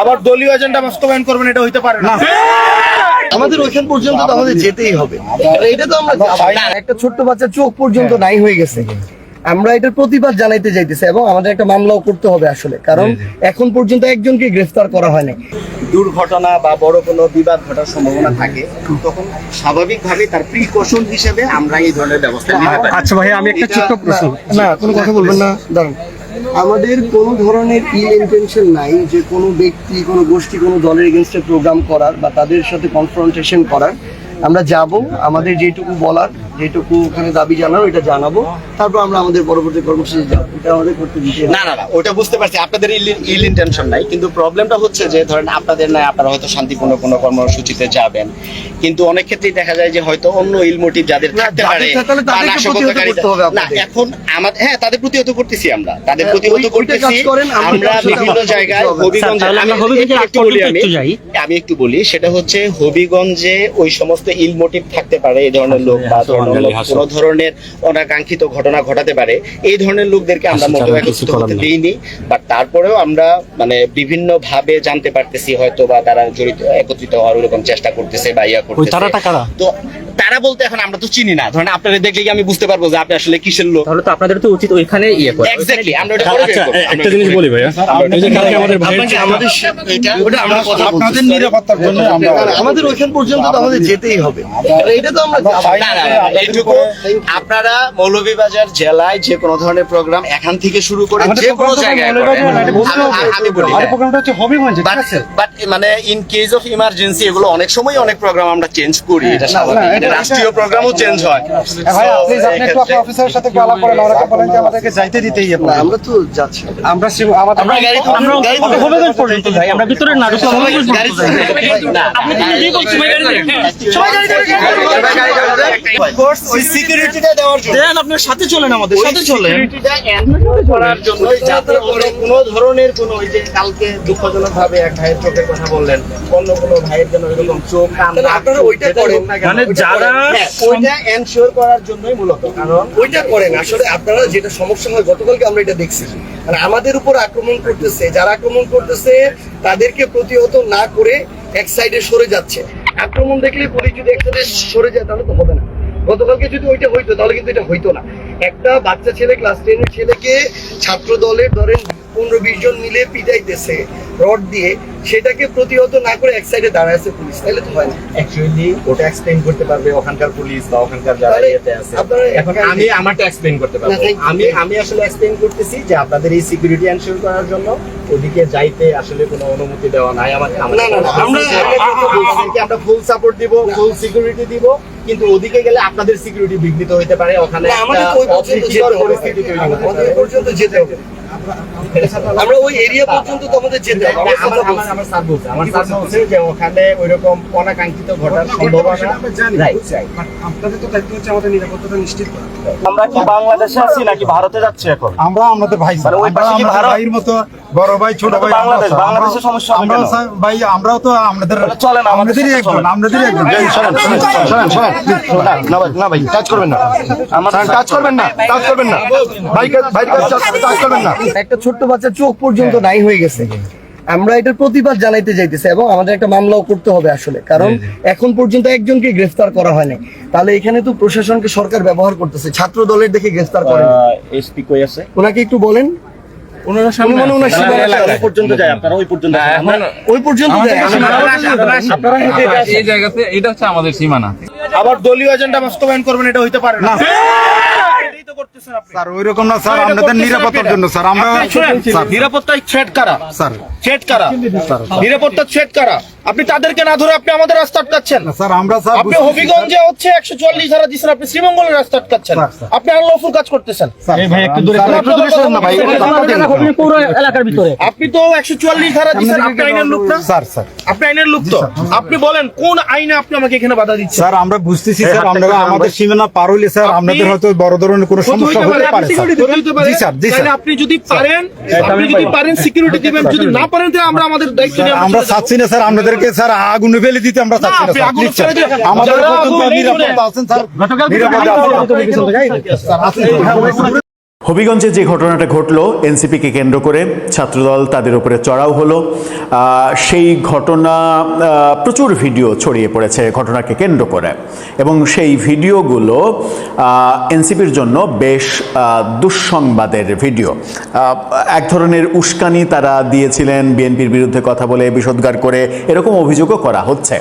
আবার দলীয় এজেন্ডা বাস্তবায়ন করবেন, এটা হইতে পারে না। আমাদের ওইখান পর্যন্ত তো আমাদের যেতেই হবে। এটা তো আমরা একটা ছোট্ট বাচ্চার চোখ পর্যন্ত নাই হয়ে গেছে, আমরা এটার প্রতিবাদ জানাইতে যাইতেছি এবং আমাদের একটা মামলাও করতে হবে আসলে, কারণ এখন পর্যন্ত একজনকে গ্রেফতার করা হয়নি। দুর্ঘটনা বা বড় কোনো বিবাদ ঘটার সম্ভাবনা থাকে, তখন স্বাভাবিকভাবে তার প্রিকশন হিসেবে আমরা এই ধরনের ব্যবস্থা নিতে পারি। আচ্ছা ভাই, আমি একটা ছোট্ট প্রশ্ন। না, কোনো কথা বলবেন না, দাঁড়ান। আমাদের কোনো ধরনের ইন্টেনশন নাই যে কোনো ব্যক্তি, কোনো গোষ্ঠী, কোনো দলের এগেনস্টে প্রোগ্রাম করার বা তাদের সাথে কনফ্রন্টেশন করার। আমরা যাব, আমাদের যেটুকু বলার, যেটুকু ওখানে দাবি জানানো, এটা জানাবো, তারপর আমরা আমাদের পরবর্তী কর্মসূচি যাবো। এটা আমাদের করতে দিতে না, ওটা বুঝতে পারছি, আপনাদের ইল ইন্টেনশন নাই, কিন্তু প্রবলেমটা হচ্ছে যে ধরেন আপনাদের নাই, আপনারা হয়তো শান্তিপূর্ণ কোনো কর্মসূচিতে যাবেন, কিন্তু অনেক ক্ষেত্রেই দেখা যায় যে হয়তো অন্য ইল মোটিভ যাদের থাকতে পারে, না এখন আমাদের তাদের প্রতিহত করতেছি, আমরা তাদের প্রতিহত করতেছি। আমরা বিভিন্ন জায়গায় আমি একটু বলি, সেটা হচ্ছে হবিগঞ্জে ওই সমস্ত ইল মোটিভ থাকতে পারে, এই ধরনের লোক বা কোনো ধরনের অনাকাঙ্ক্ষিত ঘটনা ঘটাতে পারে, এই ধরনের লোকদেরকে আমরা মোটেও একত্রিত করতে দিইনি। বাট তারপরেও আমরা মানে বিভিন্ন ভাবে জানতে পারতেছি হয়তো বা তারা জড়িত, একত্রিত হওয়ার ওরকম চেষ্টা করতেছে বা ইয়া করতেছে। তো তারা বলতে এখন আমরা তো চিনি না, ধরেন আপনারা দেখলে কি আমি বুঝতে পারবো যে আপনি আসলে কিসের লোক? তাহলে তো আপনাদের তো উচিত ওইখানে ইয়ে করা। এক্স্যাক্টলি, আমরা এটা করে আচ্ছা, একটা জিনিস বলি ভাইয়া, আপনাদের নিরাপত্তার জন্য আমাদের ওইখান পর্যন্ত তো আমাদের যেতেই হবে। এটা তো আমরা এইটুকু, আপনারা মৌলভীবাজার জেলায় যে কোনো ধরনের প্রোগ্রাম এখান থেকে শুরু করে যে কোনো জায়গায় আমি বলি, প্রোগ্রামটা হচ্ছে হবিগঞ্জে, ঠিক আছে? বাট মানে ইন কেস অফ ইমার্জেন্সি এগুলো অনেক সময় অনেক প্রোগ্রাম আমরা চেঞ্জ করি, এটা স্বাভাবিক, এটা রাষ্ট্রীয় প্রোগ্রামও চেঞ্জ হয়। ভাই প্লিজ আপনি একটু আপনার অফিসারের সাথে একটু আলাপ করেন, ওনাকে বলেন যে আমাদেরকে যাইতে দিতেই হবে। আমরা তো যাচ্ছি, আমরা গাড়ি হবিগঞ্জ পর্যন্ত যাই, আমরা ভিতরে না ঢুকে হবিগঞ্জ পর্যন্ত যাই। আপনি কি বলছেন? সবাই গাড়ি কোর্স ওই সিকিউরিটিটা দেওয়ার জন্য দেন, আপনার সাথে চলেন, আমাদের সাথে চলেন, সিকিউরিটিটা এনশিওর করার জন্য, যাতে কোনো ধরনের কোনো ওই যে কালকে দুঃখজনকভাবে এক ভাইয়ের চোখের কথা বললেন, অন্য কোনো ভাইয়ের জন্য এরকম চোখ কান আপনারা ওইটা করেন, মানে যারা ওইটা এনশিওর করার জন্যই মূলত, কারণ ওইটা করেন। আসলে আপনারা যেটা সমস্যা হয়, গতকালকে আমরা এটা দেখছি, মানে আমাদের উপর আক্রমণ করতেছে, যারা আক্রমণ করতেছে তাদেরকে প্রতিহত না করে এক সাইডে সরে যাচ্ছে। আক্রমণ দেখলে পুলিশ যদি এক সাইডে সরে যায় তাহলে তো হবে না। গতকালকে যদি ওইটা হইতো তাহলে কিন্তু এটা হইতো না। একটা বাচ্চা ছেলে, ক্লাস 10 এর ছেলেকে ছাত্র দলের ধরেন 15-20 জন মিলে পিটাইতেছে রড দিয়ে, সেটাকে প্রতিহত না করে এক সাইডে দাঁড়ায় আছে পুলিশ, তাহলে তো হয় না। অ্যাকচুয়ালি ওটা এক্সপ্লেইন করতে পারবে ওখানকার পুলিশ বা ওখানকার যারা ইয়েতে আছে। এখন আমি আমারটা এক্সপ্লেইন করতে পারবো। আমি আসলে এক্সপ্লেইন করতেছি যে আপনাদের এই সিকিউরিটি এনশিওর করার জন্য ওদিকে যাইতে আসলে কোনো অনুমতি দেওয়া নাই আমাদের। আমরা ফুল সাপোর্ট দিব, ফুল সিকিউরিটি দিব, কিন্তু ওদিকে গেলে আপনাদের সিকিউরিটি বিঘ্নিত হতে পারে, ওখানে আমাদের পরিস্থিতি তৈরি হবে, আমাদের পর্যন্ত যেতে হবে, আমরা ওই এরিয়া পর্যন্ত তো আমাদের যেতে হবে। আমার স্যার বলছে যে ওখানে ওইরকম অনাকাঙ্ক্ষিত ঘটার সম্ভাবনা নাই। আপনাদের তো দায়িত্ব হচ্ছে আমাদের নিরাপত্তাটা নিশ্চিত করা। আমরা কি বাংলাদেশে আছি নাকি ভারতে যাচ্ছি এখন? আমরা আমাদের ভাই, মানে ওই পাশে কি ভারত? ভাইয়ের মতো বড় ভাই, ছোট ভাই, বাংলাদেশের সমস্যা হবে কেন? ভাই আমরাও তো আমাদেরই একজন। না ভাই, টাচ করবেন না, টাচ করবেন না, টাচ করবেন না, টাচ করবেন না। একটা ছোট্ট বাচ্চার চোখ পর্যন্ত নাই হয়ে গেছে, আমরা এটার প্রতিবাদ জানাইতে যাইতেছি এবং আমাদের একটা মামলাও করতে হবে আসলে, কারণ এখন পর্যন্ত একজনকে গ্রেফতার করা হয়নি। তাহলে এখানে তো প্রশাসনকে সরকার ব্যবহার করতেছে, ছাত্র দলের দেখে গ্রেফতার করে। এসপি কই আছে? ওনাকে একটু বলেন। পর্যন্ত যায়, আপনারা ওই পর্যন্ত ওই পর্যন্ত যায়, এই জায়গাতে এটা হচ্ছে আমাদের সীমানা। আবার দলীয় এজেন্ডা বাস্তবায়ন করবেন, এটা হইতে পারে না। স্যার ওইরকম না স্যার, আপনাদের নিরাপত্তার জন্য স্যার। আমরা নিরাপত্তায় থ্রেট কারা স্যার, থ্রেট কারা? নিরাপত্তা থ্রেট কারা? আপনি তাদেরকে না ধরে আপনি আমাদের রাস্তা আটকাচ্ছেন। স্যার আমরা স্যার আপনি হবিগঞ্জে হচ্ছে 144 ধারা দিচ্ছেন, আপনি শ্রীমঙ্গলের রাস্তা আটকাচ্ছেন, আপনি আনলফুল কাজ করতেছেন। ভাই একটু দূরে সরেন না ভাই, পুরো এলাকার ভিতরে আপনি তো 144 ধারা দিচ্ছেন, আপনি আইনের লোক না স্যার। স্যার আপনি আইনের লোক তো, আপনি বলেন কোন আইনে আপনি আমাকে এখানে বাধা দিচ্ছেন? স্যার আমরা বুঝতেছি স্যার, আমরা আমাদের সীমানা পার হইলে স্যার আপনাদের হয়তো বড় ধরনের কোনো সমস্যা হতে পারে স্যার। জি স্যার, জি স্যার। আপনি যদি পারেন সিকিউরিটি দিবেন, যদি না পারেন তাহলে আমরা আমাদের দায়িত্ব নিয়ে আমরা চাচ্ছি না স্যার আপনাদেরকে স্যার আগুনে ফেলে দিতে, আমরা চাচ্ছি না স্যার। আমাদের নিরাপত্তা আছেন স্যার, নিরাপত্তা আছেন স্যার। হবিগঞ্জে যে ঘটনাটা ঘটলো এনসিপিকে কেন্দ্র করে ছাত্রদল তাদের উপরে চড়াও হলো, সেই ঘটনা প্রচুর ভিডিও ছড়িয়ে পড়েছে ঘটনাকে কেন্দ্র করে, এবং সেই ভিডিওগুলো এনসিপির জন্য বেশ দুঃসংবাদের ভিডিও। এক ধরনের উস্কানি তারা দিয়েছিলেন, বিএনপির বিরুদ্ধে কথা বলে বিষোদ্গার করে, এরকম অভিযোগও করা হচ্ছে।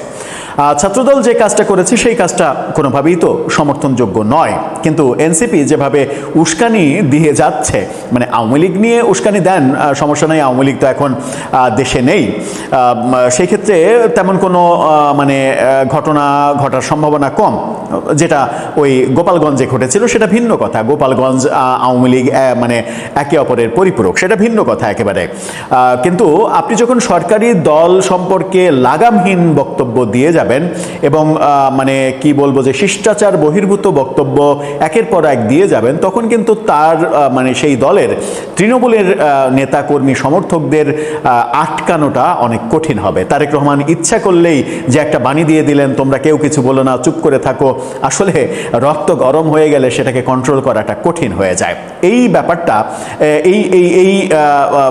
ছাত্রদল যে কাজটা করেছে সেই কাজটা কোনোভাবেই তো সমর্থনযোগ্য নয়, কিন্তু এনসিপি যেভাবে উস্কানি দিয়ে যাচ্ছে, মানে আওয়ামী লীগ নিয়ে উস্কানি দেন, সমস্যা নেই, আওয়ামী লীগ তো এখন দেশে নেই, সেই ক্ষেত্রে তেমন কোনো মানে ঘটনা ঘটার সম্ভাবনা কম। যেটা ওই গোপালগঞ্জে ঘটেছিল সেটা ভিন্ন কথা, গোপালগঞ্জ আওয়ামী লীগ মানে একে অপরের পরিপূরক, সেটা ভিন্ন কথা একেবারে। কিন্তু আপনি যখন সরকারি দল সম্পর্কে লাগামহীন বক্তব্য দিয়ে যাবেন এবং মানে কি বলবো যে শিষ্টাচার বহির্ভূত বক্তব্য একের পর এক দিয়ে যাবেন, তখন কিন্তু তার মানে সেই দলের তৃণমূলের নেতাকর্মী সমর্থকদের আটকানোটা অনেক কঠিন হবে। তারেক রহমান ইচ্ছা করলেই যে একটা বাণী দিয়ে দিলেন, তোমরা কেউ কিছু বলো না, চুপ করে থাকো, আসলে রক্ত গরম হয়ে গেলে সেটাকে কন্ট্রোল করাটা কঠিন হয়ে যায়। এই ব্যাপারটা এই এই এই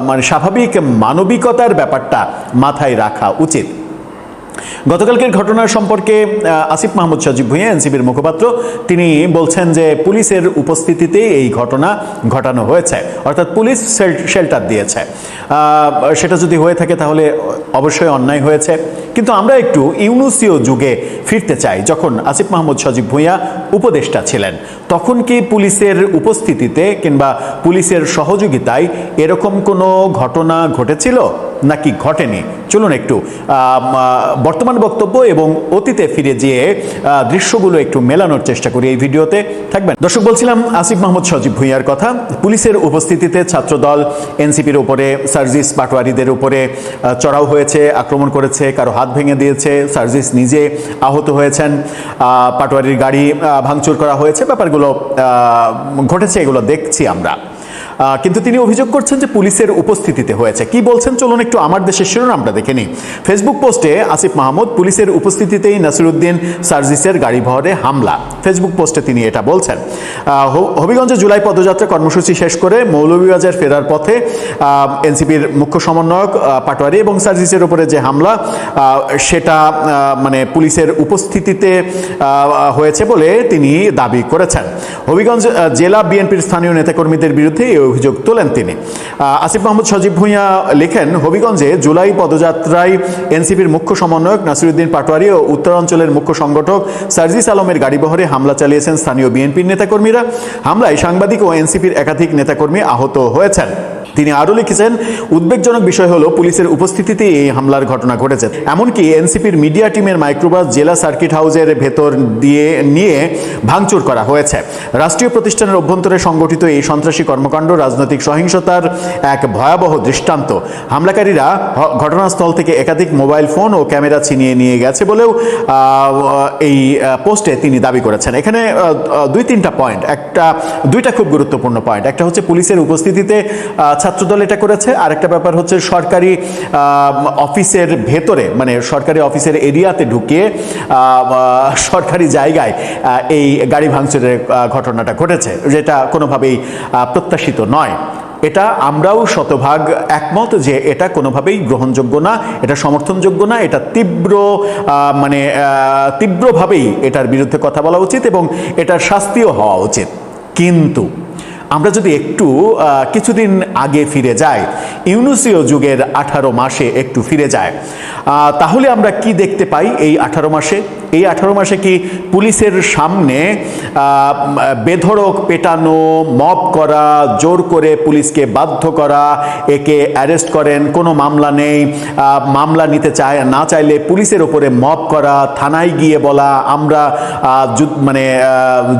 মানে স্বাভাবিক মানবিকতার ব্যাপারটা মাথায় রাখা উচিত। গতকালকের ঘটনা সম্পর্কে আসিফ মাহমুদ সজীব ভুঁইয়া, এনসিপির মুখপাত্র, তিনি বলছেন যে পুলিশের উপস্থিতিতে এই ঘটনা ঘটানো হয়েছে, অর্থাৎ পুলিশ শেল্টার দিয়েছে। সেটা যদি হয়ে থাকে তাহলে অবশ্যই অন্যায় হয়েছে, কিন্তু আমরা একটু ইউনুসীয় যুগে ফিরতে চাই, যখন আসিফ মাহমুদ সজীব ভুঁইয়া উপদেষ্টা ছিলেন। তখন কি পুলিশের উপস্থিতিতে কিংবা পুলিশের সহযোগিতায় এরকম কোনো ঘটনা ঘটেছিল নাকি ঘটেনি? চলুন একটু বর্তমান বক্তব্য এবং অতীতে ফিরে যেয়ে দৃশ্যগুলো একটু মেলানোর চেষ্টা করি এই ভিডিওতে। থাকবেন দর্শক। বলছিলাম আসিফ মাহমুদ সজীব ভুঁইয়ার কথা। পুলিশের উপস্থিতিতে ছাত্রদল এনসিপির উপরে, সার্জিস পাটোয়ারিদের উপরে চড়াও হয়েছে, আক্রমণ করেছে, কারো হাত ভেঙে দিয়েছে, সার্জিস নিজে আহত হয়েছেন, পাটোয়ারির গাড়ি ভাঙচুর করা হয়েছে, ব্যাপারগুলো ঘটেছে, এগুলো দেখছি আমরা। কিন্তু তিনি অভিযোগ করছেন যে পুলিশের উপস্থিতিতে হয়েছে। কি বলছেন চলুন একটু আমার দেশের শিরোনামটা দেখে নিই। ফেসবুক পোস্টে আসিফ মাহমুদ, পুলিশের উপস্থিতিতেই নাসিরউদ্দিন সার্জিসের গাড়ি বহরে হামলা। ফেসবুক পোস্টে তিনি এটা বলছেন। হবিগঞ্জে জুলাই পদযাত্রা কর্মসূচি শেষ করে মৌলভীবাজার ফেরার পথে এনসিপির মুখ্য সমন্বয়ক পাটোয়ারি এবং সার্জিসের উপরে যে হামলা, সেটা মানে পুলিশের উপস্থিতিতে হয়েছে বলে তিনি দাবি করেছেন। হবিগঞ্জ জেলা বিএনপির স্থানীয় নেতাকর্মীদের বিরুদ্ধে এই অভিযোগ তোলেন তিনি। আসিফ মাহমুদ সজীব ভুঁইয়া লেখেন, হবিগঞ্জে জুলাই পদযাত্রায় এনসিপির মুখ্য সমন্বয়ক নাসিরউদ্দিন পাটোয়ারি ও উত্তরাঞ্চলের মুখ্য সংগঠক সার্জিস আলমের গাড়িবহরে হামলা চালিয়েছেন স্থানীয় বিএনপির নেতাকর্মীরা। হামলায় সাংবাদিক ও এনসিপির একাধিক নেতাকর্মী আহত হয়েছেন। তিনি আরও লিখেছেন, উদ্বেগজনক বিষয় হলো পুলিশের উপস্থিতিতে এই হামলার ঘটনা ঘটেছে। এমনকি এনসিপির মিডিয়া টিমের মাইক্রোবাস জেলা সার্কিট হাউসের ভেতর দিয়ে নিয়ে ভাঙচুর করা হয়েছে। রাষ্ট্রীয় প্রতিষ্ঠানের অভ্যন্তরে সংগঠিত এই সন্ত্রাসী কর্মকাণ্ড রাজনৈতিক সহিংসতার এক ভয়াবহ দৃষ্টান্ত। হামলাকারীরা ঘটনাস্থল থেকে একাধিক মোবাইল ফোন ও ক্যামেরা ছিনিয়ে নিয়ে গেছে বলেও এই পোস্টে তিনি দাবি করেছেন। এখানে দুইটা খুব গুরুত্বপূর্ণ পয়েন্ট। একটা হচ্ছে পুলিশের উপস্থিতিতে ছাত্রদল এটা করেছে, আরেকটা ব্যাপার হচ্ছে সরকারি অফিসের ভেতরে, মানে সরকারি অফিসের এরিয়াতে ঢুকিয়ে সরকারি জায়গায় এই গাড়ি ভাঙচুরের ঘটনাটা ঘটেছে, যেটা কোনোভাবেই প্রত্যাশিত নয়। এটা আমরাও শতভাগ একমত যে এটা কোনোভাবেই গ্রহণযোগ্য না, এটা সমর্থনযোগ্য না, এটা তীব্রভাবেই এটার বিরুদ্ধে কথা বলা উচিত এবং এটার শাস্তিও হওয়া উচিত। কিন্তু আমরা যদি একটু কিছুদিন আগে ফিরে যাই, ইউনুসীয় যুগের 18 মাসে একটু ফিরে যায়, তাহলে আমরা কি দেখতে পাই এই 18 মাসে? এই 18 মাসে কি পুলিশের সামনে বেধড়ক পেটানো, মব করা, জোর করে পুলিশকে বাধ্য করা, একে অ্যারেস্ট করেন, কোনো মামলা নেই, মামলা নিতে না চাইলে পুলিশের ওপরে মব করা, থানায় গিয়ে বলা আমরা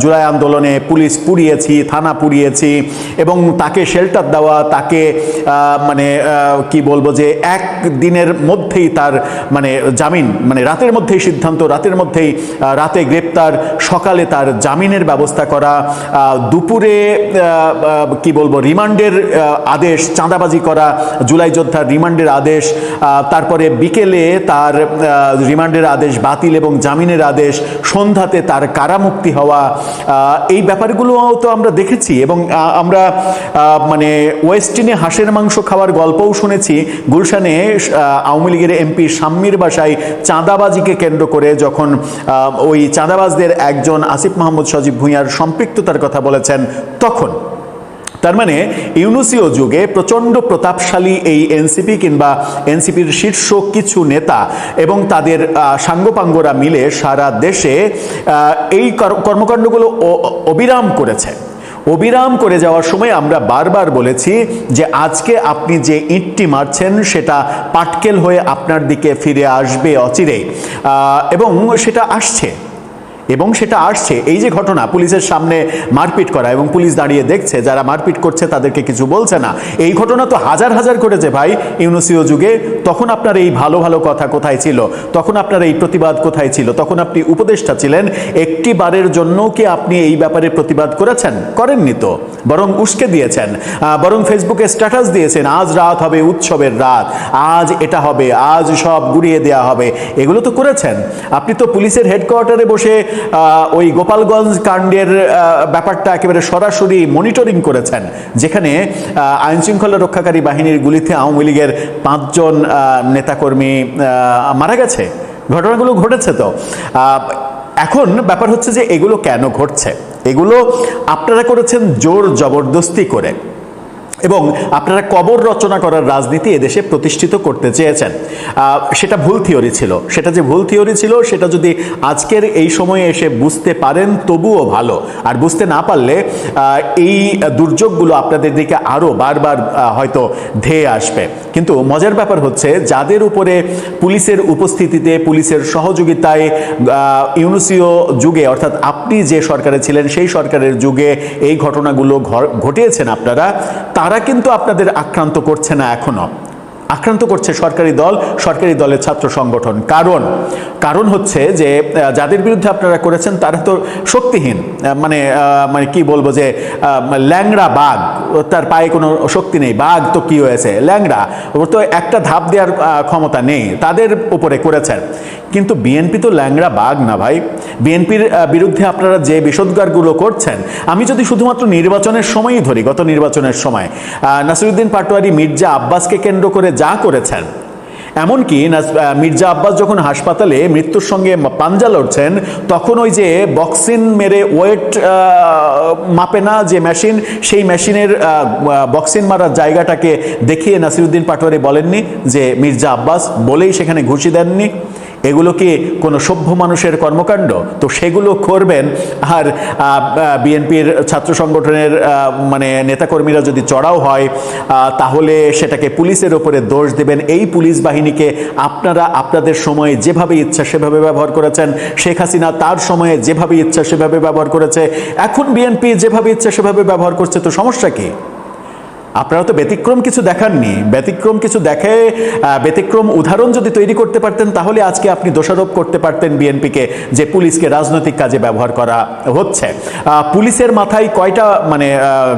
জুলাই আন্দোলনে পুলিশ পুড়িয়েছি, থানা পুড়িয়েছি, এবং তাকে শেল্টার দেওয়া, তাকে কি বলবো যে একদিনের মধ্যেই তার জামিন, রাতের মধ্যেই সিদ্ধান্ত, রাতের মধ্যে মধ্যেই রাতে গ্রেপ্তার, সকালে তার জামিনের ব্যবস্থা করা, দুপুরে কি বলবো রিমান্ডের আদেশ, চাঁদাবাজি করা, জুলাই যোদ্ধার রিমান্ডের আদেশ, তারপরে বিকেলে তার রিমান্ডের আদেশ বাতিল এবং জামিনের আদেশ, সন্ধ্যাতে তার কারামুক্তি হওয়া, এই ব্যাপারগুলো তো আমরা দেখেছি। এবং আমরা মানে ওয়েস্টিনে হাঁসের মাংস খাওয়ার গল্পও শুনেছি গুলশানে আওয়ামী লীগের এমপি শাম্মীর বাসায় চাঁদাবাজিকে কেন্দ্র করে যখন ওই চাঁদাবাজদের একজন আসিফ মাহমুদ সজীব ভুঁইয়ার সম্পৃক্ততার কথা বলেছেন তখন। তার মানে ইউনুসীয় যুগে প্রচণ্ড প্রতাপশালী এই এনসিপি কিংবা এনসিপির শীর্ষ কিছু নেতা এবং তাদের সাঙ্গপাঙ্গরা মিলে সারা দেশে এই কর্মকাণ্ডগুলো অবিরাম করেছে। অবিরাম করে যাওয়ার সময় আমরা বারবার বলেছি যে আজকে আপনি যে ইঁটটি মারছেন সেটা পাটকেল হয়ে আপনার দিকে ফিরে আসবে অচিরেই, এবং সেটা আসছে। এই যে ঘটনা, পুলিশের সামনে মারপিট করা এবং পুলিশ দাঁড়িয়ে দেখছে, যারা মারপিট করছে তাদেরকে কিছু বলছে না, এই ঘটনা তো হাজার হাজার ঘটেছে ভাই ইউনুসীয় যুগে। তখন আপনার এই ভালো ভালো কথা কোথায় ছিল? তখন আপনার এই প্রতিবাদ কোথায় ছিল? তখন আপনি উপদেষ্টা ছিলেন, একটি বারের জন্য কি আপনি এই ব্যাপারে প্রতিবাদ করেছেন? করেননি তো, বরং উস্কে দিয়েছেন, বরং ফেসবুকে স্ট্যাটাস দিয়েছেন আজ রাত হবে উৎসবের রাত, আজ এটা হবে, আজ সব গুড়িয়ে দেওয়া হবে, এগুলো তো করেছেন। আপনি তো পুলিশের হেডকোয়ার্টারে বসে ওই গোপালগঞ্জ কাণ্ডের ব্যাপারটা একেবারে সরাসরি মনিটরিং করেছেন, যেখানে আইন শৃঙ্খলা রক্ষাকারী বাহিনীর গুলিতে আওয়ামী লীগের 5 জন নেতাকর্মী মারা গেছে। ঘটনাগুলো ঘটেছে তো। এখন ব্যাপার হচ্ছে যে এগুলো কেন ঘটছে? এগুলো আপনারা করেছেন জোর জবরদস্তি করে, এবং আপনারা কবর রচনা করার রাজনীতি এদেশে প্রতিষ্ঠিত করতে চেয়েছেন। সেটা ভুল থিওরি ছিল। সেটা যে ভুল থিওরি ছিল সেটা যদি আজকের এই সময়ে এসে বুঝতে পারেন তবুও ভালো, আর বুঝতে না পারলে এই দুর্যোগগুলো আপনাদের দিকে আরও বারবার হয়তো ধেয়ে আসবে। কিন্তু মজার ব্যাপার হচ্ছে যাদের উপরে পুলিশের উপস্থিতিতে, পুলিশের সহযোগিতায় ইউনুসীয় যুগে, অর্থাৎ আপনি যে সরকারে ছিলেন সেই সরকারের যুগে এই ঘটনাগুলো ঘটিয়েছেন আপনারা, তারা কিন্তু আপনাদের আক্রান্ত করছে না, এখনো আক্রান্ত করছে সরকারি দল, সরকারি দলের ছাত্র সংগঠন। কারণ হচ্ছে যে যাদের বিরুদ্ধে আপনারা করেছেন তারা তো শক্তিহীন, মানে কি বলবো, যে ল্যাংড়া বাঘ, তার পায়ে কোনো শক্তি নেই। বাঘ তো কি হয়েছে, ল্যাংড়া, ওর তো একটা ধাপ দেওয়ার ক্ষমতা নেই, তাদের উপরে করেছেন। কিন্তু বিএনপি তো ল্যাংড়া বাঘ না ভাই। বিএনপির বিরুদ্ধে আপনারা যে বিষোদ্গারগুলো করছেন, আমি যদি শুধুমাত্র নির্বাচনের সময়ই ধরি, গত নির্বাচনের সময় নাসিরউদ্দিন পাটোয়ারি মির্জা আব্বাসকে কেন্দ্র করে যা করেছেন, এমনকি মির্জা আব্বাস যখন হাসপাতালে মৃত্যুর সঙ্গে পাঞ্জা লড়ছেন, তখন ওই যে বক্সিন মেরে ওয়েট মাপে না যে মেশিন, সেই মেশিনের বক্সিন মারার জায়গাটাকে দেখিয়ে নাসিরউদ্দিন পাটোয়ারি বলেননি যে মির্জা আব্বাস, বলেই সেখানে ঘুষি দেননি। এগুলো কি কোনো সভ্য মানুষের কর্মকাণ্ড? তো সেগুলো করবেন, আর বিএনপির ছাত্র সংগঠনের মানে নেতাকর্মীরা যদি চড়াও হয় তাহলে সেটাকে পুলিশের ওপরে দোষ দেবেন। এই পুলিশ বাহিনীকে আপনারা আপনাদের সময়ে যেভাবে ইচ্ছা সেভাবে ব্যবহার করেছেন, শেখ হাসিনা তার সময়ে যেভাবে ইচ্ছা সেভাবে ব্যবহার করেছে, এখন বিএনপি যেভাবে ইচ্ছা সেভাবে ব্যবহার করছে, তো সমস্যা কি? আপনারা তো ব্যতিক্রম কিছু দেখাননি। ব্যতিক্রম কিছু দেখে, ব্যতিক্রম উদাহরণ যদি তৈরি করতে পারতেন তাহলে আজকে আপনি দোষারোপ করতে পারতেন বিএনপিকে যে পুলিশকে রাজনৈতিক কাজে ব্যবহার করা হচ্ছে। পুলিশের মাথায় কয়টা, মানে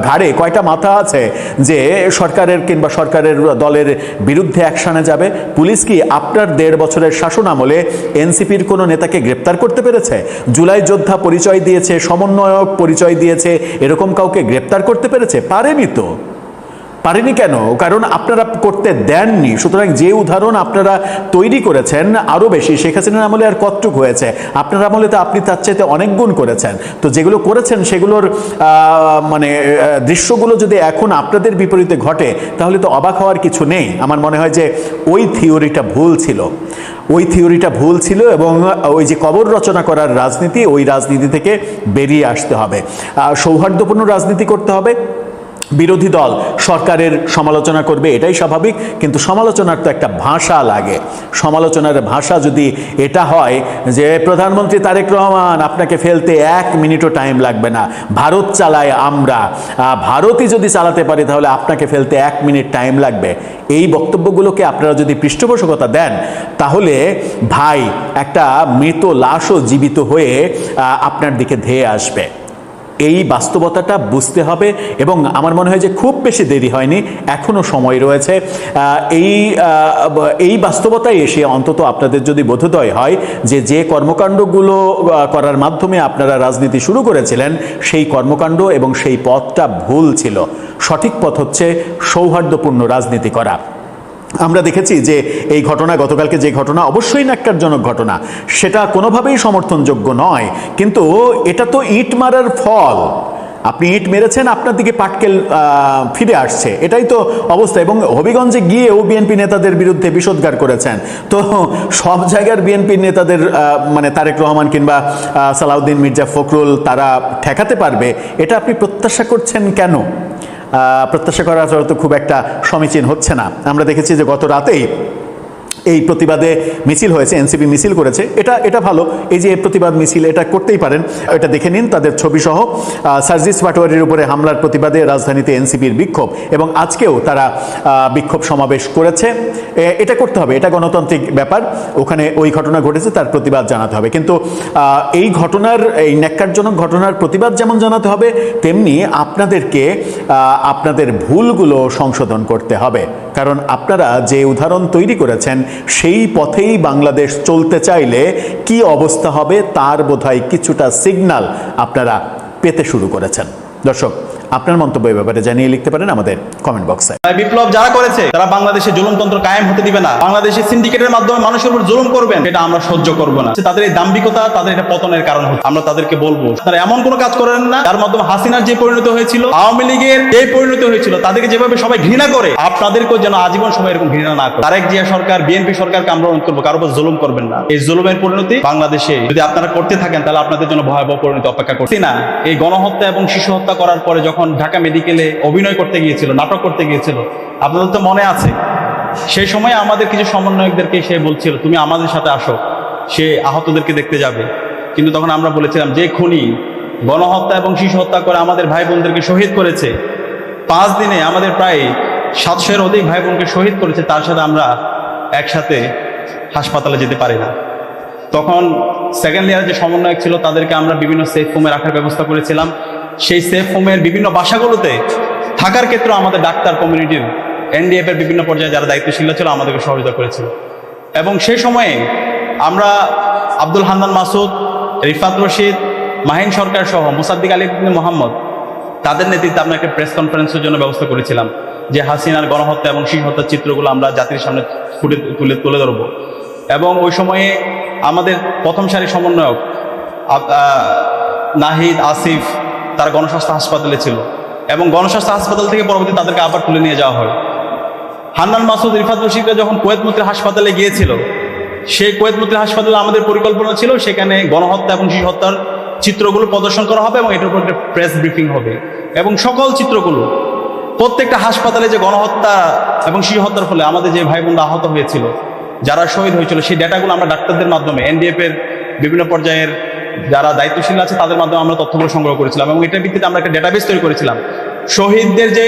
ঘাড়ে কয়টা মাথা আছে যে সরকারের কিংবা সরকারের দলের বিরুদ্ধে অ্যাকশনে যাবে? পুলিশ কি আপনার 1.5 বছরের শাসন আমলে এনসিপির কোনো নেতাকে গ্রেপ্তার করতে পেরেছে? জুলাই যোদ্ধা পরিচয় দিয়েছে, সমন্বয়ক পরিচয় দিয়েছে, এরকম কাউকে গ্রেপ্তার করতে পেরেছে? পারেনি কেন? কারণ আপনারা করতে দেননি। সুতরাং যে উদাহরণ আপনারা তৈরি করেছেন আরও বেশি, শেখ হাসিনার আমলে আর কতটুক হয়েছে? আপনার আমলে তো আপনি তার চাইতে অনেক গুণ করেছেন। তো যেগুলো করেছেন সেগুলোর মানে দৃশ্যগুলো যদি এখন আপনাদের বিপরীতে ঘটে তাহলে তো অবাক হওয়ার কিছু নেই। আমার মনে হয় যে ওই থিওরিটা ভুল ছিল, এবং ওই যে কবর রচনা করার রাজনীতি, ওই রাজনীতি থেকে বেরিয়ে আসতে হবে। সৌহার্দ্যপূর্ণ রাজনীতি করতে হবে, বিরোধী দল সরকারের সমালোচনা করবে, এটাই স্বাভাবিক, কিন্তু সমালোচনার তো একটা ভাষা লাগে। সমালোচনার ভাষা যদি এটা হয় যে প্রধানমন্ত্রী তারেক রহমান আপনাকে ফেলতে 1 মিনিটও টাইম লাগবে না, ভারত চালায় আমরা, ভারতই যদি চালাতে পারি তাহলে আপনাকে ফেলতে 1 মিনিট টাইম লাগবে, এই বক্তব্যগুলোকে আপনারা যদি পৃষ্ঠপোষকতা দেন তাহলে ভাই একটা মৃত লাশও জীবিত হয়ে আপনার দিকে ধেয়ে আসবে। এই বাস্তবতাটা বুঝতে হবে এবং আমার মনে হয় যে খুব বেশি দেরি হয়নি, এখনও সময় রয়েছে। এই বাস্তবতায় এসে অন্তত আপনাদের যদি বোধোদয় হয় যে কর্মকাণ্ডগুলো করার মাধ্যমে আপনারা রাজনীতি শুরু করেছিলেন সেই কর্মকাণ্ড এবং সেই পথটা ভুল ছিল। সঠিক পথ হচ্ছে সৌহার্দ্যপূর্ণ রাজনীতি করা। আমরা দেখেছি যে এই ঘটনা, গতকালকে যে ঘটনা অবশ্যই ন্যাক্কারজনক ঘটনা, সেটা কোনোভাবেই সমর্থনযোগ্য নয়, কিন্তু এটা তো ইট মারার ফল। আপনি ইট মেরেছেন, আপনার দিকে পাটকেল ফিরে আসছে, এটাই তো অবস্থা। এবং হবিগঞ্জে গিয়েও বিএনপি নেতাদের বিরুদ্ধে বিষোদ্গার করেছেন। তো সব জায়গার বিএনপি নেতাদের মানে তারেক রহমান কিংবা সালাউদ্দিন মির্জা ফখরুল তারা ঠেকাতে পারবে, এটা আপনি প্রত্যাশা করছেন কেন? প্রত্যাশা করা তো খুব একটা সমীচীন হচ্ছে না। আমরা দেখেছি যে গত রাতেই এই প্রতিবাদে মিছিল হয়েছে, এনসিপি মিছিল করেছে, এটা ভালো। এই যে প্রতিবাদ মিছিল, এটা করতেই পারেন, এটা দেখে নিন তাদের ছবি সহ। সার্জিস পাটোয়ারির উপরে হামলার প্রতিবাদে রাজধানীতে এনসিপির বিক্ষোভ, এবং আজকেও তারা বিক্ষোভ সমাবেশ করেছে। এটা করতে হবে, এটা গণতান্ত্রিক ব্যাপার। ওখানে ওই ঘটনা ঘটেছে, তার প্রতিবাদ জানাতে হবে, কিন্তু এই ঘটনার, এই ন্যাক্কারজনক ঘটনার প্রতিবাদ যেমন জানাতে হবে, তেমনি আপনাদেরকে আপনাদের ভুলগুলো সংশোধন করতে হবে। কারণ আপনারা যে উদাহরণ তৈরি করেছেন সেই পথেই বাংলাদেশ চলতে চাইলে কি অবস্থা হবে তার বোধহয় কিছুটা সিগন্যাল আপনারা পেতে শুরু করেছেন। দর্শক, আপনার মন্তব্য এই ব্যাপারে জানিয়ে লিখতে পারেন আমাদের কমেন্ট বক্সে। বিপ্লব যারা করেছে তারা বাংলাদেশে জুলুমতন্ত্র কায়েম হতে দিবে না, বাংলাদেশের সিন্ডিকেটের মাধ্যমে মানুষের উপর জুলুম করবেন, এটা আমরা সহ্য করব না। তাদের এই দাম্ভিকতা, তাদের এটা পতনের কারণ হচ্ছে। আমরা তাদেরকে বলবো তারা এমন কোনো কাজ করেন না যার মাধ্যমে হাসিনার যে পরিণতি হয়েছিল, আওয়ামী লীগের যে পরিণতি হয়েছিল, তাদেরকে যেভাবে সবাই ঘৃণা করে, আপনাদেরকেও যেন আজীবন সবাই এরকম ঘৃণা না করে। তারেক জিয়া সরকার, বিএনপি সরকারকে আমরা অনুরোধ করবো, কারোর উপর জুলুম করবেন না। এই জুলুমের পরিণতি বাংলাদেশে যদি আপনারা করতে থাকেন তাহলে আপনাদের জন্য ভয়াবহ পরিণতি অপেক্ষা করছি না। এই গণহত্যা এবং শিশু হত্যা করার পরে যখন ঢাকা মেডিকেলে অভিনয় করতে গিয়েছিল, নাটক করতে গিয়েছিল, আপনাদের তো মনে আছে, সেই সময় আমাদের কিছু সমন্বয়কদেরকে সে বলছিল তুমি আমাদের সাথে আসো, সে আহতদেরকে দেখতে যাবে। কিন্তু তখন আমরা বলেছিলাম যে খুনি গণহত্যা এবং শিশু হত্যা করে আমাদের ভাই বোনদেরকে শহীদ করেছে, 5 দিনে আমাদের প্রায় 700-এর অধিক ভাই বোনকে শহীদ করেছে, তার সাথে আমরা একসাথে হাসপাতালে যেতে পারি না। তখন সেকেন্ড লেয়ার যে সমন্বয়ক ছিল তাদেরকে আমরা বিভিন্ন সেফ হোমে রাখার ব্যবস্থা করেছিলাম। সেই সেফ হোমের বিভিন্ন বাসাগুলোতে থাকার ক্ষেত্রে আমাদের ডাক্তার কমিউনিটির, এনডিএফ এর বিভিন্ন পর্যায়ে যারা দায়িত্বশীল ছিল আমাদেরকে সহযোগিতা করেছিল। এবং সেই সময়ে আমরা আব্দুল হান্নান মাসুদ, রিফাত রশিদ, মাহিন সরকার সহ মুসাদ্দিক আলী মোহাম্মদ, তাদের নেতৃত্বে আমরা একটা প্রেস কনফারেন্সের জন্য ব্যবস্থা করেছিলাম যে হাসিনার গণহত্যা এবং শিশু হত্যার চিত্রগুলো আমরা জাতির সামনে তুলে ধরবো। এবং ওই সময়ে আমাদের প্রথম সারির সমন্বয়ক নাহিদ, আসিফ, তারা গণস্বাস্থ্য হাসপাতালে ছিল এবং গণস্বাস্থ্য হাসপাতাল থেকে পরবর্তী তাদেরকে আবার তুলে নিয়ে যাওয়া হয়। হান্নান মাসুদ, রিফাত রশিদরা যখন কুয়েত মৈত্রী হাসপাতালে গিয়েছিল, সেই কুয়েত মৈত্রী হাসপাতালে আমাদের পরিকল্পনা ছিল সেখানে গণহত্যা এবং শিশু হত্যার চিত্রগুলো প্রদর্শন করা হবে এবং এটার উপর একটা প্রেস ব্রিফিং হবে। এবং সকল চিত্রগুলো প্রত্যেকটা হাসপাতালে যে গণহত্যা এবং শিশু হত্যার ফলে আমাদের যে ভাই বোনরা আহত হয়েছিল, যারা শহীদ হয়েছিল, সেই ডেটাগুলো আমরা ডাক্তারদের মাধ্যমে, এনডিএফ এর বিভিন্ন পর্যায়ের যারা দায়িত্বশীল আছে তাদের মাধ্যমে আমরা তথ্যগুলো সংগ্রহ করেছিলাম এবং এটার ভিত্তিতে আমরা একটা ডেটাবেস তৈরি করেছিলাম। শহীদদের যে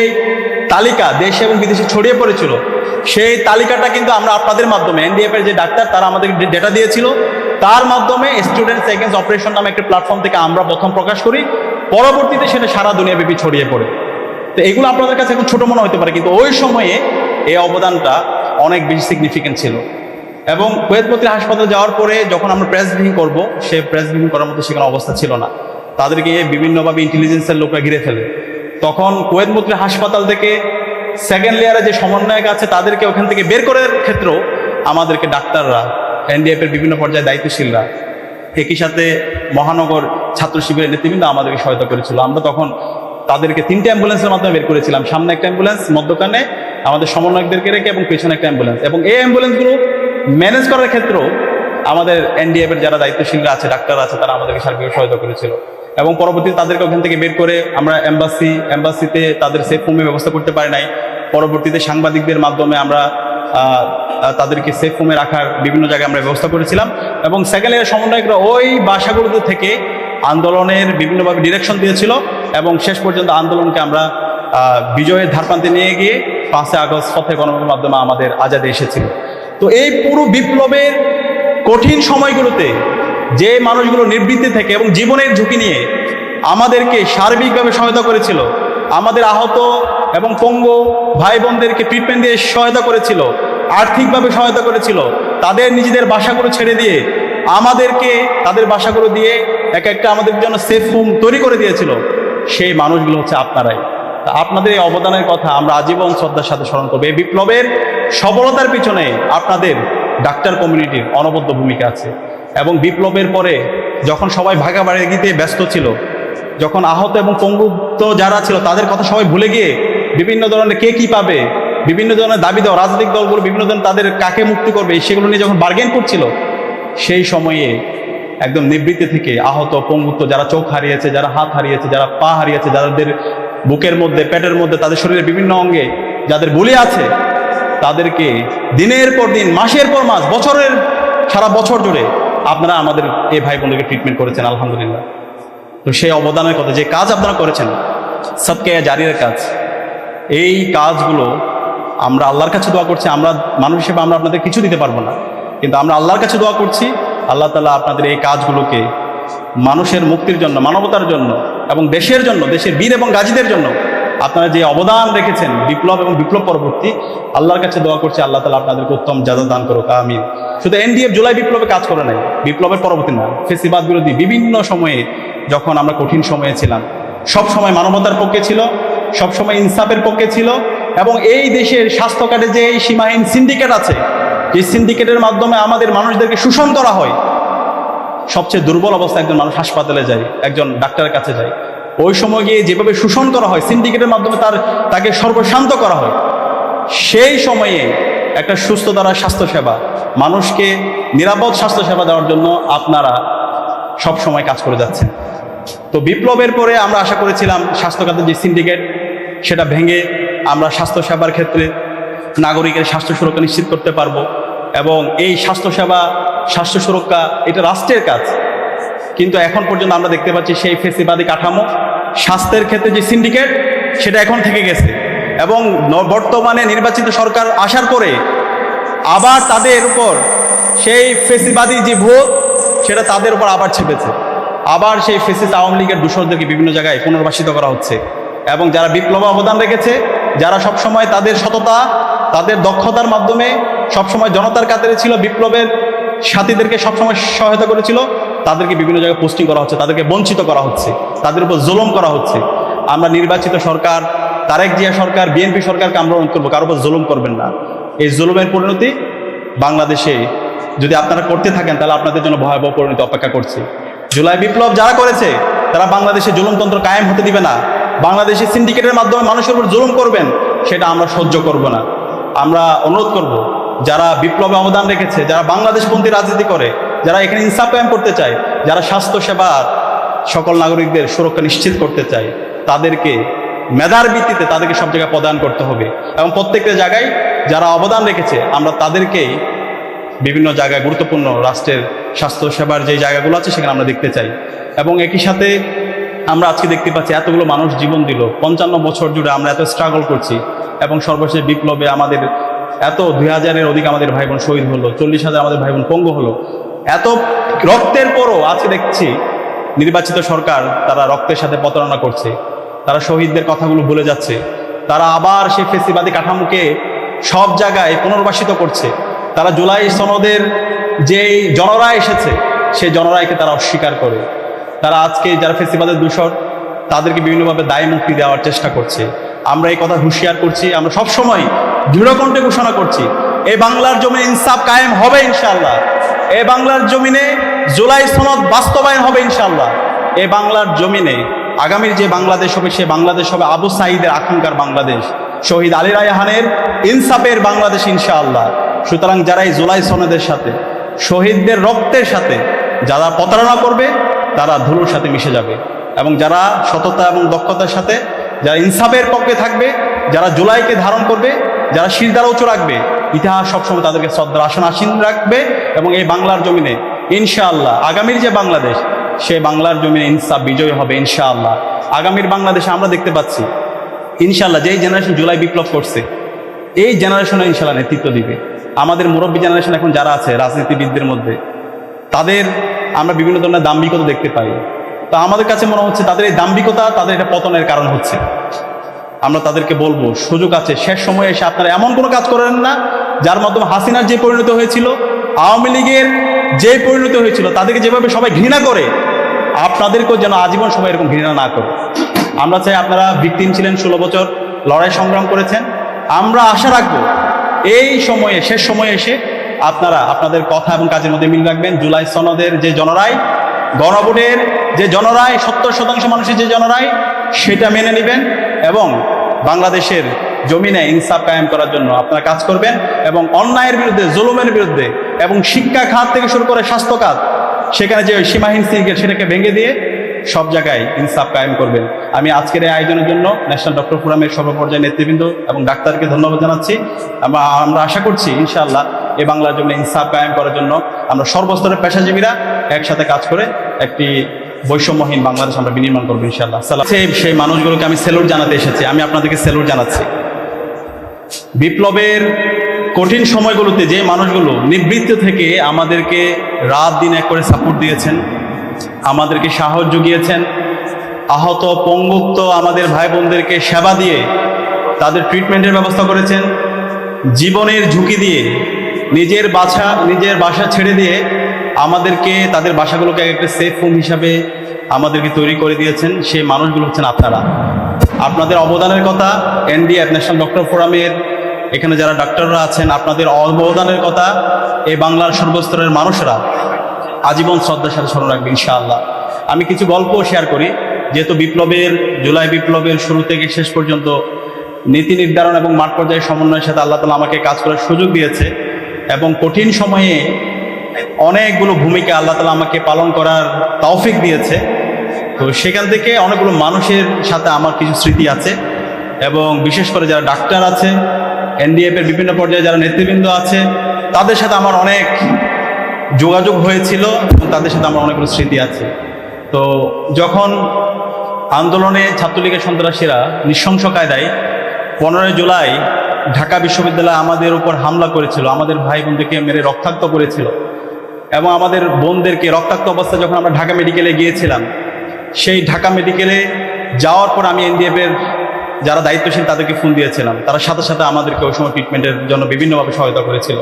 তালিকা দেশে এবং বিদেশে ছড়িয়ে পড়েছিল, সেই তালিকাটা কিন্তু আমরা আপনাদের মাধ্যমে, এনডিএফ এর যে ডাক্তার তারা আমাদের ডেটা দিয়েছিল, তার মাধ্যমে স্টুডেন্টস এগেইনস্ট অপারেশন নামে একটা প্ল্যাটফর্ম থেকে আমরা প্রথম প্রকাশ করি, পরবর্তীতে সেটা সারা দুনিয়াব্যাপী ছড়িয়ে পড়ে। তো এগুলো আপনাদের কাছে এখন ছোট মনে হতে পারে, কিন্তু ওই সময়ে এই অবদানটা অনেক বেশি সিগনিফিকেন্ট ছিল। এবং কুয়েত মৈত্রী হাসপাতালে যাওয়ার পরে যখন আমরা প্রেস ব্রিফিং করবো, সে প্রেস ব্রিফিং করার মতো সেখানে অবস্থা ছিল না, তাদেরকে বিভিন্নভাবে ইন্টেলিজেন্সের লোকরা ঘিরে ফেলে। তখন কুয়েত মৈত্রী হাসপাতাল থেকে সেকেন্ড লেয়ারে যে সমন্বয়ক আছে তাদেরকে ওখান থেকে বের করার ক্ষেত্রেও আমাদেরকে ডাক্তাররা, এনডিএফ এর বিভিন্ন পর্যায়ে দায়িত্বশীলরা, একই সাথে মহানগর ছাত্র শিবিরের নেতৃবৃন্দ আমাদেরকে সহায়তা করেছিল। আমরা তখন তাদেরকে 3টে অ্যাম্বুলেন্সের মাধ্যমে বের করেছিলাম, সামনে একটা অ্যাম্বুলেন্স, মধ্যখানে আমাদের সমন্বয়কদেরকে রেখে এবং পেছনে একটা অ্যাম্বুলেন্স। এবং এই অ্যাম্বুলেন্সগুলো ম্যানেজ করার ক্ষেত্রেও আমাদের এনডিএফ এর যারা দায়িত্বশীলরা আছে, ডাক্তার আছে, তারা আমাদেরকে সার্বিক সহায়তা করেছিল। এবং পরবর্তীতে তাদেরকে ওখান থেকে বের করে আমরা এম্বাসিতে তাদের সেফ হোমের ব্যবস্থা করতে পারি নাই। পরবর্তীতে সাংবাদিকদের মাধ্যমে আমরা তাদেরকে সেফ হোমে রাখার বিভিন্ন জায়গায় আমরা ব্যবস্থা করেছিলাম এবং সেকেন্ড ইয়ার সমন্বয়করা ওই বাসাগুলোতে থেকে আন্দোলনের বিভিন্নভাবে ডিরেকশন দিয়েছিল এবং শেষ পর্যন্ত আন্দোলনকে আমরা বিজয়ের ধারপ্রান্তে নিয়ে গিয়ে 5 আগস্ট পথে গণভোটের মাধ্যমে আমাদের আজাদে এসেছিল। তো এই পুরো বিপ্লবের কঠিন সময়গুলোতে যে মানুষগুলো নিবৃত্তি থেকে এবং জীবনের ঝুঁকি নিয়ে আমাদেরকে সার্বিকভাবে সহায়তা করেছিল, আমাদের আহত এবং পঙ্গু ভাই বোনদেরকে ট্রিটমেন্ট দিয়ে সহায়তা করেছিল, আর্থিকভাবে সহায়তা করেছিল, তাদের নিজেদের বাসাগুলো ছেড়ে দিয়ে আমাদেরকে তাদের বাসাগুলো দিয়ে একটা আমাদের জন্য সেফ হোম তৈরি করে দিয়েছিল, সেই মানুষগুলো হচ্ছে আপনারাই। তা আপনাদের এই অবদানের কথা আমরা আজীবন শ্রদ্ধার সাথে স্মরণ করবো। এই বিপ্লবের সফলতার পিছনে আপনাদের ডাক্তার কমিউনিটির অনবদ্য ভূমিকা আছে এবং বিপ্লবের পরে যখন সবাই ভাগাভাগিতে ব্যস্ত ছিল, যখন আহত এবং পঙ্গুত্ব যারা ছিল তাদের কথা সবাই ভুলে গিয়ে বিভিন্ন ধরনের কে কি পাবে, বিভিন্ন ধরনের দাবি দেওয়া, রাজনৈতিক দলগুলো বিভিন্ন ধরনের তাদের কাকে মুক্তি করবে সেগুলো নিয়ে যখন বার্গেন করছিল, সেই সময়ে একদম নিবৃত্তি থেকে আহত পঙ্গুত্ব যারা চোখ হারিয়েছে, যারা হাত হারিয়েছে, যারা পা হারিয়েছে, যাদের বুকের মধ্যে পেটের মধ্যে তাদের শরীরের বিভিন্ন অঙ্গে যাদের গুলি আছে, তাদেরকে দিনের পর দিন মাসের পর মাস বছরের সারা বছর জুড়ে আপনারা আমাদের এই ভাই বোনদেরকে ট্রিটমেন্ট করেছেন আলহামদুলিল্লাহ। তো সেই অবদানের কথা, যে কাজ আপনারা করেছেন সদকা জারিয়ার কাজ, এই কাজগুলো আমরা আল্লাহর কাছে দোয়া করছি। আমরা মানুষ হিসেবে আমরা আপনাদের কিছু দিতে পারবো না, কিন্তু আমরা আল্লাহর কাছে দোয়া করছি আল্লাহ তাআলা আপনাদের এই কাজগুলোকে মানুষের মুক্তির জন্য, মানবতার জন্য এবং দেশের জন্য, দেশের বীর এবং গাজীদের জন্য আপনারা যে অবদান রেখেছেন বিপ্লব এবং বিপ্লব পরবর্তী, আল্লাহর কাছে দোয়া করছি আল্লাহ তাআলা আপনাদেরকে উত্তম জাযা দান করুক, আমিন। শুধু এনডিএফ জুলাই বিপ্লবে কাজ করে নাই, বিপ্লবের পরবর্তী না, ফেসিবাদ বিরোধী বিভিন্ন সময়ে যখন আমরা কঠিন সময়ে ছিলাম, সব সময় মানবতার পক্ষে ছিল, সব সময় ইনসাফের পক্ষে ছিল এবং এই দেশের স্বাস্থ্য খাতে যে এই সীমাহীন সিন্ডিকেট আছে, যে সিন্ডিকেটের মাধ্যমে আমাদের মানুষদেরকে শোষণ করা হয়, সবচেয়ে দুর্বল অবস্থায় একজন মানুষ হাসপাতালে যায়, একজন ডাক্তারের কাছে যায়, ওই সময় গিয়ে যেভাবে শোষণ করা হয় সিন্ডিকেটের মাধ্যমে তাকে সর্বশান্ত করা হয়, সেই সময়ে একটা সুস্থ দ্বারা স্বাস্থ্যসেবা, মানুষকে নিরাপদ স্বাস্থ্যসেবা দেওয়ার জন্য আপনারা সব সময় কাজ করে যাচ্ছেন। তো বিপ্লবের পরে আমরা আশা করেছিলাম স্বাস্থ্য খাতের যে সিন্ডিকেট সেটা ভেঙে আমরা স্বাস্থ্যসেবার ক্ষেত্রে নাগরিকের স্বাস্থ্য সুরক্ষা নিশ্চিত করতে পারবো এবং এই স্বাস্থ্যসেবা, স্বাস্থ্য সুরক্ষা এটা রাষ্ট্রের কাজ। কিন্তু এখন পর্যন্ত আমরা দেখতে পাচ্ছি সেই ফেসিবাদী কাঠামো, স্বাস্থ্যের ক্ষেত্রে যে সিন্ডিকেট সেটা এখন থেকে গেছে এবং বর্তমানে নির্বাচিত সরকার আসার পরে আবার তাদের উপর সেই ফেসিবাদী যে ভোট সেটা তাদের উপর আবার ছেপেছে, আবার সেই ফেসিস্ট আওয়ামী লীগের দূষরদেরকে বিভিন্ন জায়গায় পুনর্বাসিত করা হচ্ছে এবং যারা বিপ্লবে অবদান রেখেছে, যারা সবসময় তাদের সততা, তাদের দক্ষতার মাধ্যমে সবসময় জনতার কাতারে ছিল, বিপ্লবের সাথীদেরকে সবসময় সহায়তা করেছিল, তাদেরকে বিভিন্ন জায়গায় পোস্টিং করা হচ্ছে, তাদেরকে বঞ্চিত করা হচ্ছে, তাদের উপর জুলুম করা হচ্ছে। আমরা নির্বাচিত সরকার, তারেক জিয়া সরকার, বিএনপি সরকারকে আমরা অনুরোধ করবো কারোর উপর জুলুম করবেন না। এই জুলুমের পরিণতি বাংলাদেশে যদি আপনারা করতে থাকেন তাহলে আপনাদের জন্য ভয়াবহ পরিণতি অপেক্ষা করছে। জুলাই বিপ্লব যারা করেছে তারা বাংলাদেশে জুলুমতন্ত্র কায়েম হতে দিবে না। বাংলাদেশে সিন্ডিকেটের মাধ্যমে মানুষের উপর জুলুম করবেন, সেটা আমরা সহ্য করব না। আমরা অনুরোধ করব যারা বিপ্লবে অবদান রেখেছে, যারা বাংলাদেশপন্থী রাজনীতি করে, যারা এখানে ইনসাফ কায়েম করতে চায়, যারা স্বাস্থ্যসেবা সকল নাগরিকদের সুরক্ষা নিশ্চিত করতে চায়, তাদেরকে মেধার ভিত্তিতে তাদেরকে সব জায়গায় প্রদান করতে হবে এবং প্রত্যেকটা জায়গায় যারা অবদান রেখেছে আমরা তাদেরকেই বিভিন্ন জায়গায় গুরুত্বপূর্ণ রাষ্ট্রের স্বাস্থ্যসেবার যে জায়গাগুলো আছে সেখানে আমরা দেখতে চাই। এবং একই সাথে আমরা আজকে দেখতে পাচ্ছি এতগুলো মানুষ জীবন দিল, 55 বছর জুড়ে আমরা এত স্ট্রাগল করছি এবং সর্বশেষ বিপ্লবে আমাদের এত 2000-এর অধিক আমাদের ভাই বোন শহীদ হলো, 40,000 আমাদের ভাই বোন পঙ্গু হলো। এত রক্তের পরও আজকে দেখছি নির্বাচিত সরকার তারা রক্তের সাথে প্রতারণা করছে, তারা শহীদদের কথাগুলো ভুলে যাচ্ছে, তারা আবার সেই ফেসিবাদী কাঠামোকে সব জায়গায় পুনর্বাসিত করছে। তারা জুলাই সনদের যেই জনরায় এসেছে সেই জনরায়কে তারা অস্বীকার করে, তারা আজকে যারা ফেসিবাদের দূষর তাদেরকে বিভিন্নভাবে দায় মুক্তি দেওয়ার চেষ্টা করছে। আমরা এই কথা হুঁশিয়ার করছি, আমরা সবসময় দৃঢ়কণ্ঠে ঘোষণা করছি এই বাংলার জমিনে ইনসাফ কায়েম হবে ইনশাআল্লাহ, এই বাংলার জমিনে জুলাই সনদ বাস্তবায়ন হবে ইনশাআল্লাহ। এই বাংলার জমিনে আগামীর যে বাংলাদেশ হবে সে বাংলাদেশ হবে আবু সাঈদের আকাঙ্ক্ষার বাংলাদেশ, শহীদ আলী রায়হানের ইনসাফের বাংলাদেশ ইনশাআল্লাহ। সুতরাং যারা এই জুলাই সনদের সাথে, শহীদদের রক্তের সাথে যারা প্রতারণা করবে তারা ধুলোর সাথে মিশে যাবে। এবং যারা সততা এবং দক্ষতার সাথে যারা ইনসাফের পক্ষে থাকবে, যারা জুলাইকে ধারণ করবে, যারা শিরদাঁড়া উঁচু রাখবে, ইতিহাস সবসময় তাদেরকে শ্রদ্ধার আসীন রাখবে। এবং এই বাংলার জমিনে ইনশাআল্লাহ আগামীর যে বাংলাদেশ, সে বাংলার জমিনে ইনসাফ বিজয় হবে ইনশাআল্লাহ। আগামীর বাংলাদেশে আমরা দেখতে পাচ্ছি ইনশাআল্লাহ যেই জেনারেশন জুলাই বিপ্লব করছে, এই জেনারেশনে ইনশাআল্লাহ নেতৃত্ব দিবে। আমাদের মুরব্বী জেনারেশন এখন যারা আছে রাজনীতিবিদদের মধ্যে, তাদের আমরা বিভিন্ন ধরনের দাম্ভিকতা দেখতে পাই। তো আমাদের কাছে মনে হচ্ছে তাদের এই দাম্ভিকতা তাদের এটা পতনের কারণ হচ্ছে। আমরা তাদেরকে বলবো সুযোগ আছে, শেষ সময়ে এসে আপনারা এমন কোনো কাজ করেন না যার মাধ্যমে হাসিনার যে পরিণত হয়েছিল, আওয়ামী লীগের যে পরিণত হয়েছিল, তাদেরকে যেভাবে সবাই ঘৃণা করে, আপনাদেরকেও যেন আজীবন সবাই এরকম ঘৃণা না করে। আমরা চাই, আপনারা ভিকটিম ছিলেন, 16 বছর লড়াই সংগ্রাম করেছেন। আমরা আশা রাখবো এই সময়ে, শেষ সময়ে এসে আপনারা আপনাদের কথা এবং কাজের মধ্যে মিল রাখবেন। জুলাই সনদের যে জনরায়, গণভোটের যে জনরায়, 70% মানুষের যে জনরায়, সেটা মেনে নেবেন এবং বাংলাদেশের জমিনে ইনসাফ কায়েম করার জন্য আপনারা কাজ করবেন এবং অন্যায়ের বিরুদ্ধে, জুলুমের বিরুদ্ধে এবং শিক্ষা খাত থেকে শুরু করে স্বাস্থ্য খাত, সেখানে যে সীমাহীন সিঙ্গেল, সেটাকে ভেঙে দিয়ে সব জায়গায় ইনসাফ কায়েম করবেন। আমি আজকের এই আয়োজনের জন্য ন্যাশনাল ডক্টর ফোরামের সর্বপর্যায়ে নেতৃবৃন্দ এবং ডাক্তারকে ধন্যবাদ জানাচ্ছি। আমরা আশা করছি ইনশাআল্লাহ এই বাংলার জন্য ইনসাফ কায়েম করার জন্য আমরা সর্বস্তরের পেশাজীবীরা একসাথে কাজ করে একটি বৈষম্যহীন বাংলাদেশ আমরা বিনির্মাণ করবো ইনশাআল্লাহ। সেই মানুষগুলোকে আমি স্যালুট জানাতে এসেছি, আমি আপনাদেরকে স্যালুট জানাচ্ছি। বিপ্লবের কঠিন সময়গুলোতে যে মানুষগুলো নিবৃত্ত থেকে আমাদেরকে রাত দিন এক করে সাপোর্ট দিয়েছেন, আমাদেরকে সাহস জুগিয়েছেন, আহত পঙ্গুক্ত আমাদের ভাই বোনদেরকে সেবা দিয়ে তাদের ট্রিটমেন্টের ব্যবস্থা করেছেন, জীবনের ঝুঁকি দিয়ে নিজের বাসা ছেড়ে দিয়ে আমাদেরকে তাদের বাসাগুলোকে একটা সেফ হোম হিসাবে আমাদেরকে তৈরি করে দিয়েছেন, সেই মানুষগুলো হচ্ছেন আপনারা। আপনাদের অবদানের কথা এনডিএফ ন্যাশনাল ডক্টর ফোরামের এখানে যারা ডাক্তাররা আছেন, আপনাদের অবদানের কথা এই বাংলার সর্বস্তরের মানুষরা আজীবন শ্রদ্ধার সাথে স্মরণ রাখবে ইনশাআল্লাহ। আমি কিছু গল্প শেয়ার করি, যেহেতু জুলাই বিপ্লবের শুরু থেকে শেষ পর্যন্ত নীতি নির্ধারণ এবং মাঠ পর্যায়ে সমন্বয়ের সাথে আল্লাহ তাআলা আমাকে কাজ করার সুযোগ দিয়েছে এবং কঠিন সময়ে অনেকগুলো ভূমিকা আল্লাহ তাআলা আমাকে পালন করার তৌফিক দিয়েছে। তো সেখান থেকে অনেকগুলো মানুষের সাথে আমার কিছু স্মৃতি আছে এবং বিশেষ করে যারা ডাক্তার আছে, এনডিএফ এর বিভিন্ন পর্যায়ে যারা নেতৃবৃন্দ আছে, তাদের সাথে আমার অনেক যোগাযোগ হয়েছিল এবং তাদের সাথে আমার অনেকগুলো স্মৃতি আছে। তো যখন আন্দোলনে ছাত্রলীগের সন্ত্রাসীরা নৃশংস কায়দায় 15 জুলাই ঢাকা বিশ্ববিদ্যালয়ে আমাদের উপর হামলা করেছিল, আমাদের ভাই বোনদেরকে মেরে রক্তাক্ত করেছিল এবং আমাদের বোনদেরকে রক্তাক্ত অবস্থায় যখন আমরা ঢাকা মেডিকেলে গিয়েছিলাম, সেই ঢাকা মেডিকেলে যাওয়ার পর আমি এনডিএফ এর যারা দায়িত্বশীল তাদেরকে ফোন দিয়েছিলাম, তারা সাথে সাথে আমাদেরকে ওই সময় ট্রিটমেন্টের জন্য বিভিন্নভাবে সহায়তা করেছিল।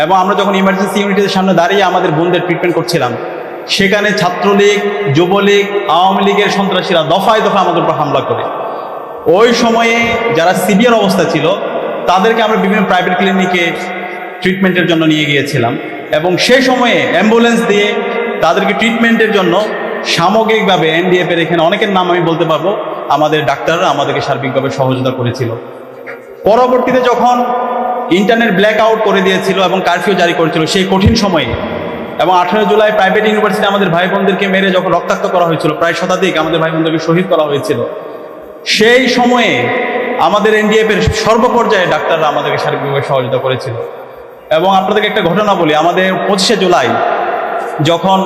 এবং আমরা যখন ইমার্জেন্সি ইউনিটের সামনে দাঁড়িয়ে আমাদের বোনদের ট্রিটমেন্ট করছিলাম, সেখানে ছাত্রলীগ, যুবলীগ, আওয়ামী লীগের সন্ত্রাসীরা দফায় দফায় আমাদের উপর হামলা করে। ওই সময়ে যারা সিভিয়ার অবস্থা ছিল তাদেরকে আমরা বিভিন্ন প্রাইভেট ক্লিনিকে ট্রিটমেন্টের জন্য নিয়ে গিয়েছিলাম এবং সেই সময়ে অ্যাম্বুলেন্স দিয়ে তাদেরকে ট্রিটমেন্টের জন্য সামগ্রিকভাবে এনডিএফ এর এখানে অনেকের নাম আমি বলতে পারবো, আমাদের ডাক্তাররা আমাদেরকে সার্বিকভাবে সহযোগিতা করেছিল। পরবর্তীতে যখন ইন্টারনেট ব্ল্যাক আউট করে দিয়েছিল এবং কারফিউ জারি করেছিল সেই কঠিন সময়ে, এবং 18 জুলাই প্রাইভেট ইউনিভার্সিটি আমাদের ভাই বোনদেরকে মেরে যখন রক্তাক্ত করা হয়েছিল, প্রায় শতাধিক আমাদের ভাই বোনদেরকে শহীদ করা হয়েছিল, সেই সময়ে আমাদের এনডিএফ এর সর্বপর্যায়ে ডাক্তাররা আমাদেরকে সার্বিকভাবে সহযোগিতা করেছিল। এবং আপনাদেরকে একটা ঘটনা বলি, আমাদের 25শে জুলাই যখন